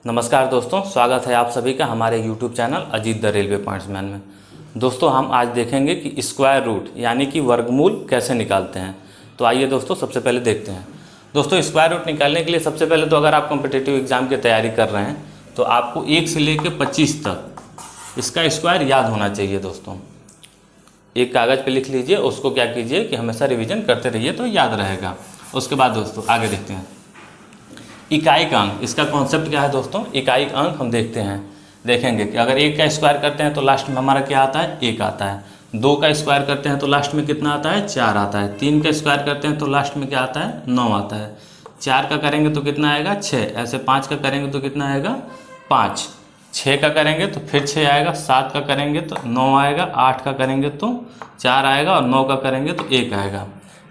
नमस्कार दोस्तों, स्वागत है आप सभी का हमारे YouTube channel Ajit the railway pointsman में। दोस्तों हम आज देखेंगे कि स्क्वायर रूट यानी कि वर्गमूल कैसे निकालते हैं। तो आइए दोस्तों सबसे पहले देखते हैं। दोस्तों स्क्वायर रूट निकालने के लिए सबसे पहले तो अगर आप कॉम्पिटिटिव एग्जाम की तैयारी कर रहे हैं तो आपको 1 से लेकर 25 तक इसका स्क्वायर याद होना चाहिए। दोस्तों एक कागज़ पे लिख लीजिए, उसको क्या कीजिए कि हमेशा रिवीजन करते रहिए तो याद रहेगा। उसके बाद दोस्तों आगे देखते हैं इकाइक अंक। इसका कॉन्सेप्ट क्या है दोस्तों? इकाइक अंक हम देखेंगे कि अगर 1 का स्क्वायर करते हैं तो लास्ट में हमारा क्या आता है? 1 आता है। 2 का स्क्वायर करते हैं तो लास्ट में कितना आता है? 4 आता है। 3 का स्क्वायर करते हैं तो लास्ट में क्या आता है? 9 आता है। 4 का करेंगे तो कितना आएगा? 6। ऐसे 5 का करेंगे तो कितना आएगा? 5। 6 का करेंगे तो फिर 6 आएगा। 7 का करेंगे तो 9 आएगा। 8 का करेंगे तो 4 आएगा और 9 का करेंगे तो 1 आएगा।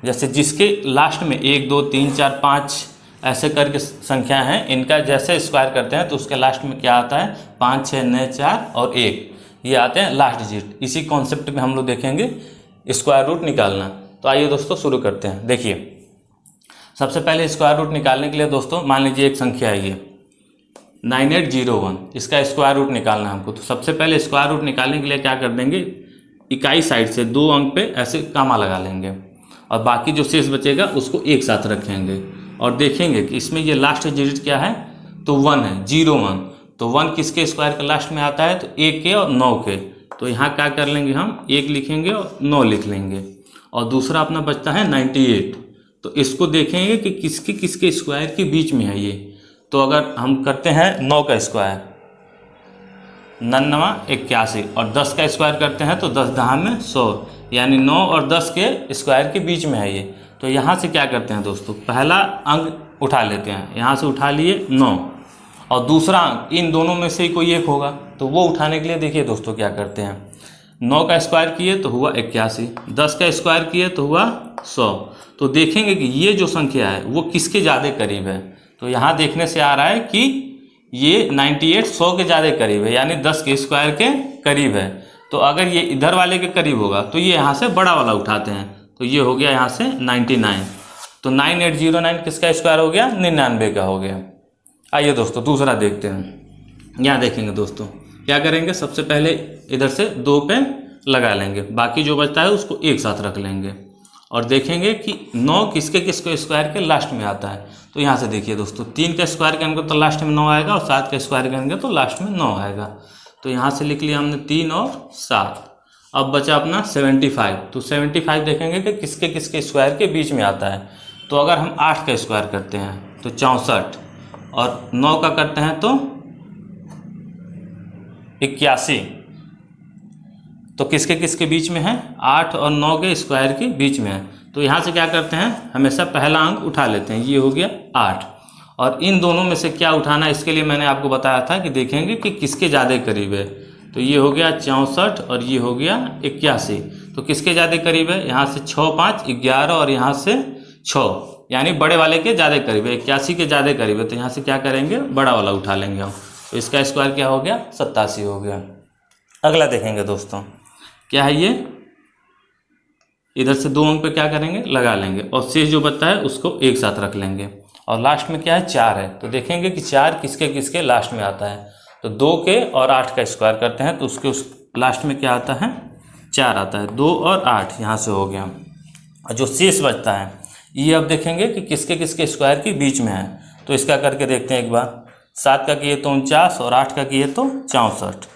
जैसे जिसके लास्ट में 1 2 3 4 5 ऐसे करके संख्या हैं, इनका जैसे स्क्वायर करते हैं तो उसके लास्ट में क्या आता है? 5 6 9 4 और 1, ये आते हैं लास्ट डिजिट। इसी कॉन्सेप्ट में हम लोग देखेंगे स्क्वायर रूट निकालना। तो आइए दोस्तों शुरू करते हैं। देखिए सबसे पहले स्क्वायर रूट निकालने के लिए दोस्तों मान लीजिए एक संख्या है ये 9801, इसका स्क्वायर रूट निकालना है हमको। तो सबसे पहले स्क्वायर रूट निकालने के लिए क्या कर देंगे, इकाई साइड से 2 अंक पे ऐसे कामा लगा लेंगे और बाकी जो शेष बचेगा उसको एक साथ रखेंगे और देखेंगे कि इसमें ये लास्ट डिजिट क्या है? तो 1 है, 01। तो 1 किसके स्क्वायर के लास्ट में आता है? तो 1 के और 9 के। तो यहाँ क्या कर लेंगे हम? 1 लिखेंगे और 9 लिख लेंगे। और दूसरा अपना बचता है 98। तो इसको देखेंगे कि किसके किसके स्क्वायर के बीच में है ये। तो अगर हम करते हैं 9 का स्क्वायर 99 81 और 10 का स्क्वायर करते हैं तो 10 दहा में 100, यानी 9 और 10 के स्क्वायर के बीच में है ये। तो यहाँ से क्या करते हैं दोस्तों, पहला अंक उठा लेते हैं। यहाँ से उठा लिए 9 और दूसरा अंक इन दोनों में से ही कोई एक होगा। तो वो उठाने के लिए देखिए दोस्तों क्या करते हैं, 9 का स्क्वायर किए तो हुआ 81, 10 का स्क्वायर किए तो हुआ 100। तो देखेंगे कि ये जो संख्या है वो किसके ज़्यादा करीब है। तो यहाँ देखने से आ रहा है कि ये 98 100 के ज़्यादा करीब है, यानी 10 के स्क्वायर के करीब है। तो अगर ये इधर वाले के करीब होगा तो ये यहाँ से बड़ा वाला उठाते हैं। तो ये हो गया यहाँ से 99। तो 9809 किसका स्क्वायर हो गया? 99 का हो गया। आइए दोस्तों दूसरा देखते हैं। यहाँ देखेंगे दोस्तों क्या करेंगे, सबसे पहले इधर से 2 पे लगा लेंगे, बाकी जो बचता है उसको एक साथ रख लेंगे और देखेंगे कि 9 किसके किसके स्क्वायर के लास्ट में आता है। तो यहाँ से देखिए दोस्तों 3 का स्क्वायर करेंगे तो लास्ट में 9 आएगा और 7 का स्क्वायर करेंगे तो लास्ट में 9 आएगा। तो यहाँ से लिख लिया हमने 3 और 7। अब बचा अपना 75। तो 75 देखेंगे कि किसके किसके स्क्वायर के बीच में आता है। तो अगर हम 8 का स्क्वायर करते हैं तो 64 और 9 का करते हैं तो 81। तो किसके किसके बीच में है? 8 और 9 के स्क्वायर के बीच में है। तो यहाँ से क्या करते हैं, हमेशा पहला अंक उठा लेते हैं। ये हो गया 8 और इन दोनों में से क्या उठाना है, इसके लिए मैंने आपको बताया था कि देखेंगे कि किसके ज़्यादा करीब है। तो ये हो गया 64 और ये हो गया 81। तो किसके ज़्यादा करीब है? यहाँ से 6 5 11 और यहाँ से 6, यानी बड़े वाले के ज़्यादा करीब है, 81 के ज़्यादा करीब है। तो यहाँ से क्या करेंगे, बड़ा वाला उठा लेंगे हम। तो इसका स्क्वायर क्या हो गया? 87 हो गया। अगला देखेंगे दोस्तों क्या है ये, इधर से 2 अंक पे क्या करेंगे, लगा लेंगे और शेष जो बचता है उसको एक साथ रख लेंगे और लास्ट में क्या है? 4 है। तो देखेंगे कि 4 किसके किसके लास्ट में आता है। तो 2 के और 8 का स्क्वायर करते हैं तो उसके उस लास्ट में क्या आता है? 4 आता है। 2 और 8 यहाँ से हो गया और जो शेष बचता है ये अब देखेंगे कि किसके किसके स्क्वायर के बीच में है। तो इसका करके देखते हैं एक बार। 7 का किए तो 49 और 8 का किए तो 64।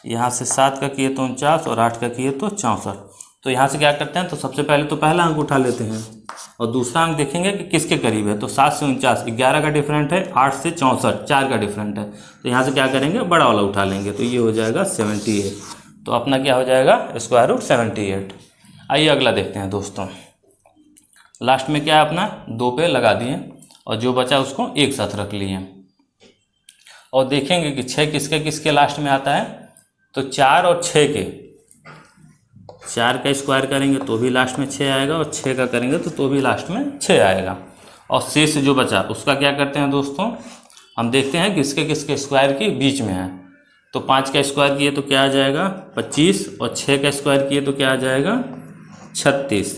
यहाँ से 7 का किए तो 49 और 8 का किए तो 64। तो यहाँ से क्या करते हैं, तो सबसे पहले तो पहला अंक उठा लेते हैं और दूसरा अंक देखेंगे कि किसके करीब है। तो 7 से 49 11 का डिफरेंट है, 8 से 64 4 का डिफरेंट है। तो यहाँ से क्या करेंगे, बड़ा वाला उठा लेंगे। तो ये हो जाएगा 78। तो अपना क्या हो जाएगा, स्क्वायर रूट 78। आइए अगला देखते हैं दोस्तों। लास्ट में क्या है अपना, 2 पे लगा दिए और जो बचा उसको एक साथ रख लिए और देखेंगे कि 6 किसके किसके लास्ट में आता है। तो 4 और 6 के, 4 का स्क्वायर करेंगे तो भी लास्ट में 6 आएगा और 6 का करेंगे तो भी लास्ट में 6 आएगा। और शेष जो बचा उसका क्या करते हैं दोस्तों, हम देखते हैं किसके किसके स्क्वायर के बीच में है। तो 5 का स्क्वायर किए तो क्या आ जाएगा 25 और 6 का स्क्वायर किए तो क्या आ जाएगा 36।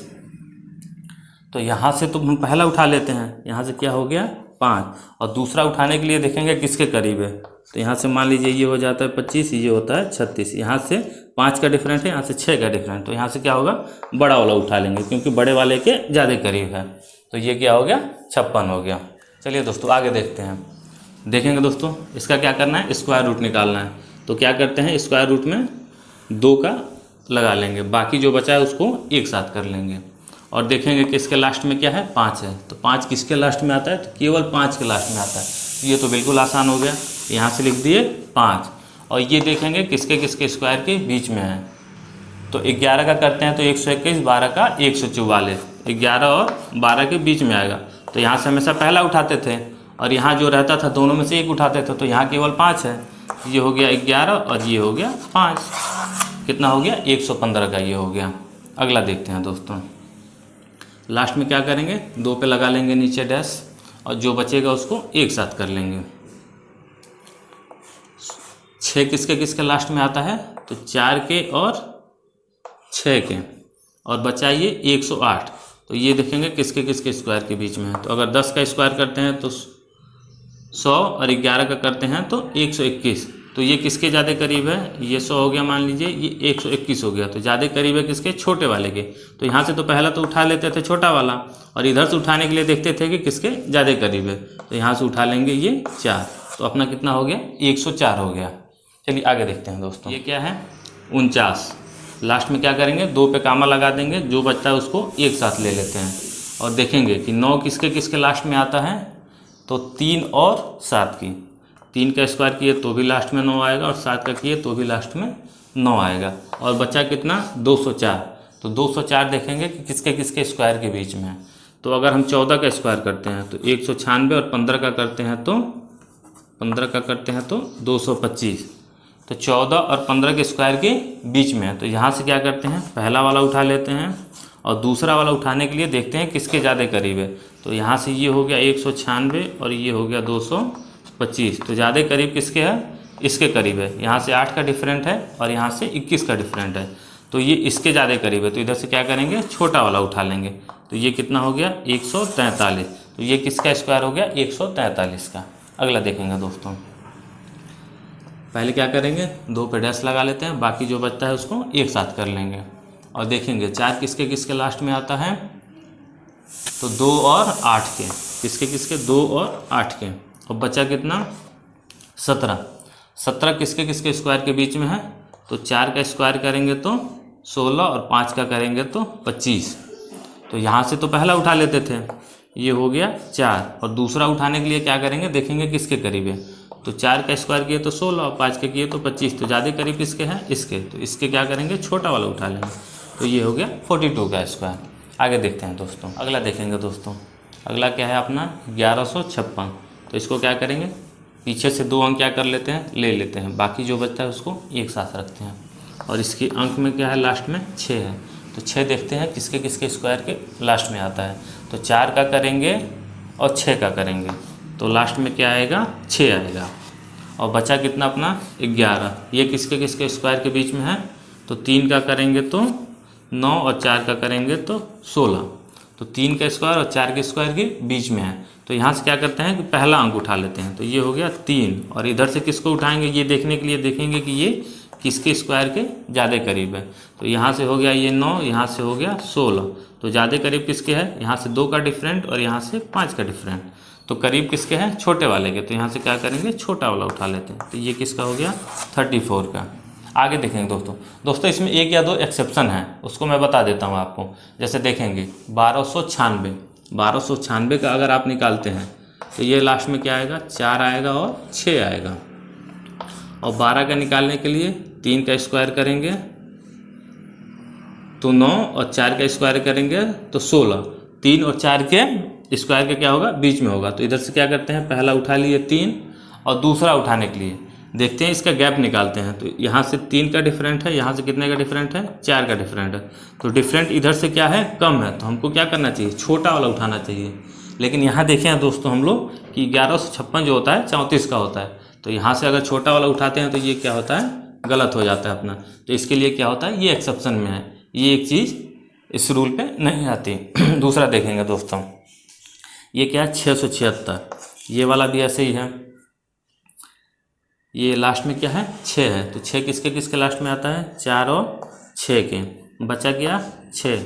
तो यहाँ से तो हम पहला उठा लेते हैं। यहाँ से क्या हो गया 5, और दूसरा उठाने के लिए देखेंगे किसके करीब है। तो यहाँ से मान लीजिए ये हो जाता है 25, ये होता है 36, यहाँ से 5 का डिफरेंट है, यहाँ से 6 का डिफरेंट। तो यहाँ से क्या होगा, बड़ा वाला उठा लेंगे क्योंकि बड़े वाले के ज़्यादा करीब है। तो ये क्या हो गया, 56 हो गया। चलिए दोस्तों आगे देखते हैं। देखेंगे दोस्तों इसका क्या करना है, स्क्वायर रूट निकालना है। तो क्या करते हैं, स्क्वायर रूट में 2 का लगा लेंगे, बाकी जो बचा है उसको एक साथ कर लेंगे। और देखेंगे कि इसके लास्ट में क्या है, 5 है। तो 5 किसके लास्ट में आता है, तो केवल 5 के लास्ट में आता है। ये तो बिल्कुल आसान हो गया, यहाँ से लिख दिए 5। और ये देखेंगे किसके किसके स्क्वायर के बीच में है। तो 11 का करते हैं तो 121, 12 का 144, 11 और 12 के बीच में आएगा। तो यहाँ से हमेशा पहला उठाते थे और यहाँ जो रहता था दोनों में से एक उठाते थे। तो यहाँ केवल 5 है, ये हो गया 11 और ये हो गया 5। कितना हो गया, 115 का ये हो गया। अगला देखते हैं दोस्तों। लास्ट में क्या करेंगे, 2 पे लगा लेंगे नीचे डैश, और जो बचेगा उसको एक साथ कर लेंगे। 6 किसके किसके लास्ट में आता है, तो 4 के और 6 के, और बचा ये 108। तो ये देखेंगे किसके किसके स्क्वायर के बीच में है। तो अगर 10 का स्क्वायर करते हैं तो 100, और 11 का करते हैं तो 121। तो ये किसके ज़्यादा करीब है, ये 100 हो गया मान लीजिए, ये 121 हो गया। तो ज़्यादा करीब है किसके, छोटे वाले के। तो यहाँ से तो पहला तो उठा लेते थे छोटा वाला, और इधर से उठाने के लिए देखते थे कि किसके ज़्यादा करीब है। तो यहाँ से उठा लेंगे ये 4। तो अपना कितना हो गया, 104 हो गया। चलिए आगे देखते हैं दोस्तों। ये क्या है, 49। लास्ट में क्या करेंगे, 2 पे कामा लगा देंगे, जो बचता है उसको एक साथ ले लेते हैं। और देखेंगे कि 9 किसके किसके लास्ट में आता है, तो 3 और 7 की। 3 का स्क्वायर किए तो भी लास्ट में 9 आएगा, और 7 का किए तो भी लास्ट में 9 आएगा। और बचा कितना, 204। तो 204 देखेंगे कि किसके किसके स्क्वायर के बीच में है। तो अगर हम 14 का स्क्वायर करते हैं तो 196, और 15 का करते हैं तो 225। तो 14 और 15 के स्क्वायर के बीच में है। तो यहाँ से क्या करते हैं, पहला वाला उठा लेते हैं, और दूसरा वाला उठाने के लिए देखते हैं किसके ज़्यादा करीब है। तो यहाँ से ये हो गया 196, और ये हो गया 225। तो ज़्यादा करीब किसके है, इसके करीब है। यहाँ से 8 का डिफरेंट है, और यहाँ से 21 का डिफरेंट है। तो ये इसके ज़्यादा करीब है। तो इधर से क्या करेंगे, छोटा वाला उठा लेंगे। तो ये कितना हो गया, 143। तो ये किसका स्क्वायर हो गया, 143 का। अगला देखेंगे दोस्तों। पहले क्या करेंगे, 2 पे डैश लगा लेते हैं, बाकी जो बचता है उसको एक साथ कर लेंगे। और देखेंगे 4 किसके किसके लास्ट में आता है, तो 2 और 8 के। किसके किसके, 2 और 8 के। और बचा कितना, 17। 17 किसके किसके स्क्वायर के बीच में है, तो 4 का स्क्वायर करेंगे तो 16, और 5 का करेंगे तो 25। तो यहाँ से तो पहला उठा लेते थे, ये हो गया 4। और दूसरा उठाने के लिए क्या करेंगे, देखेंगे किसके करीब है। तो 4 का स्क्वायर किए तो 16, और 5 के किए तो 25। तो ज़्यादा करीब किसके हैं, इसके। तो इसके क्या करेंगे, छोटा वाला उठा लेंगे। तो ये हो गया 42 का स्क्वायर। आगे देखते हैं दोस्तों। अगला देखेंगे दोस्तों। अगला क्या है अपना, 1156। तो इसको क्या करेंगे, पीछे से 2 अंक क्या कर लेते हैं, ले लेते हैं, बाकी जो बचता है उसको एक साथ रखते हैं। और इसके अंक में क्या है, लास्ट में 6 है। तो 6 देखते हैं किसके किसके स्क्वायर के लास्ट में आता है। तो 4 का करेंगे और 6 का करेंगे, तो लास्ट में क्या आएगा, 6 आएगा। और बचा कितना अपना, 11। ये किसके किसके स्क्वायर के बीच में है, तो 3 का करेंगे तो 9, और 4 का करेंगे तो 16। तो 3 का स्क्वायर और 4 के स्क्वायर के बीच में है। तो यहाँ से क्या करते हैं कि पहला अंक उठा लेते हैं। तो ये हो गया 3, और इधर से किसको उठाएंगे, ये देखने के लिए देखेंगे कि ये किसके स्क्वायर के ज़्यादा करीब है। तो यहाँ से हो गया ये 9, यहाँ से हो गया 16। तो ज़्यादा करीब किसके है, यहाँ से 2 का डिफरेंट, और यहाँ से 5 का डिफरेंट। तो करीब किसके हैं, छोटे वाले के। तो यहाँ से क्या करेंगे, छोटा वाला उठा लेते हैं। तो ये किसका हो गया, 34 का। आगे देखेंगे दोस्तों इसमें 1 या 2 एक्सेप्शन है, उसको मैं बता देता हूँ आपको। जैसे देखेंगे 1296 का अगर आप निकालते हैं तो ये लास्ट में क्या आएगा, 4 आएगा और 6 आएगा। और 12 का निकालने के लिए 3 का स्क्वायर करेंगे तो 9, और 4 का स्क्वायर करेंगे तो 16। 3 और 4 के स्क्वायर का क्या होगा, बीच में होगा। तो इधर से क्या करते हैं, पहला उठा लिए 3, और दूसरा उठाने के लिए देखते हैं इसका गैप निकालते हैं। तो यहाँ से 3 का डिफरेंट है, यहाँ से कितने का डिफरेंट है, 4 का डिफरेंट है। तो डिफरेंट इधर से क्या है, कम है। तो हमको क्या करना चाहिए, छोटा वाला उठाना चाहिए। लेकिन यहाँ देखें हैं दोस्तों हम लोग कि 1156 जो होता है 34 का होता है। तो यहाँ से अगर छोटा वाला उठाते हैं तो ये क्या होता है, गलत हो जाता है अपना। तो इसके लिए क्या होता है, ये एक्सेप्शन में है, ये एक चीज़ इस रूल पे नहीं आती। दूसरा देखेंगे दोस्तों, ये क्या है 676। ये वाला भी ऐसे ही है। ये लास्ट में क्या है 6 है, तो 6 किसके किसके लास्ट में आता है 4 और 6 के, बचा गया 6।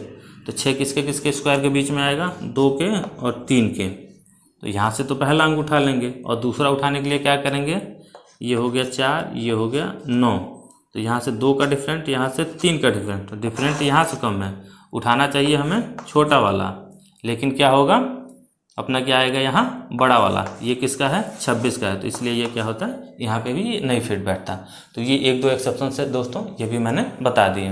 तो 6 किसके किसके स्क्वायर के बीच में आएगा 2 के और 3 के। तो यहाँ से तो पहला अंक उठा लेंगे और दूसरा उठाने के लिए क्या करेंगे, ये हो गया 4, ये हो गया 9। तो यहाँ से 2 का डिफरेंट, यहाँ से 3 का डिफरेंट, तो डिफरेंट यहाँ से कम है, उठाना चाहिए हमें छोटा वाला, लेकिन क्या होगा अपना क्या आएगा यहाँ बड़ा वाला। ये किसका है 26 का है, तो इसलिए ये क्या होता है यहाँ पे भी नहीं फिट बैठता। तो ये 1-2 एक्सेप्शन है दोस्तों, ये भी मैंने बता दिए।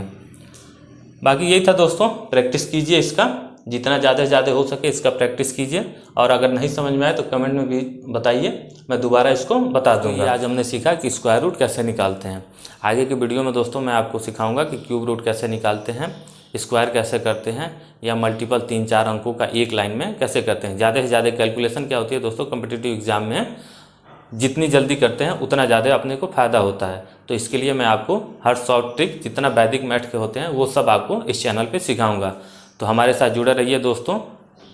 बाकी यही था दोस्तों, प्रैक्टिस कीजिए इसका, जितना ज़्यादा से ज़्यादा हो सके इसका प्रैक्टिस कीजिए, और अगर नहीं समझ में आए तो कमेंट में भी बताइए, मैं दोबारा इसको बता दूंगा। आज हमने सीखा कि स्क्वायर रूट कैसे निकालते हैं। आगे के वीडियो में दोस्तों मैं आपको सिखाऊंगा कि क्यूब रूट कैसे निकालते हैं, स्क्वायर कैसे करते हैं, या मल्टीपल 3-4 अंकों का एक लाइन में कैसे करते हैं। ज़्यादा से ज़्यादा कैलकुलेशन क्या होती है दोस्तों कॉम्पिटिटिव एग्जाम में, जितनी जल्दी करते हैं उतना ज़्यादा अपने को फ़ायदा होता है। तो इसके लिए मैं आपको हर शॉर्ट ट्रिक जितना वैदिक मैथ के होते हैं वो सब आपको इस चैनल पे सिखाऊंगा। तो हमारे साथ जुड़े रहिए दोस्तों,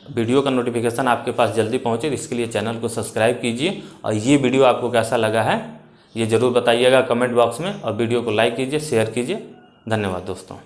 वीडियो का नोटिफिकेशन आपके पास जल्दी पहुँचे, इसके लिए चैनल को सब्सक्राइब कीजिए। और ये वीडियो आपको कैसा लगा है ये ज़रूर बताइएगा कमेंट बॉक्स में, और वीडियो को लाइक कीजिए, शेयर कीजिए। धन्यवाद दोस्तों।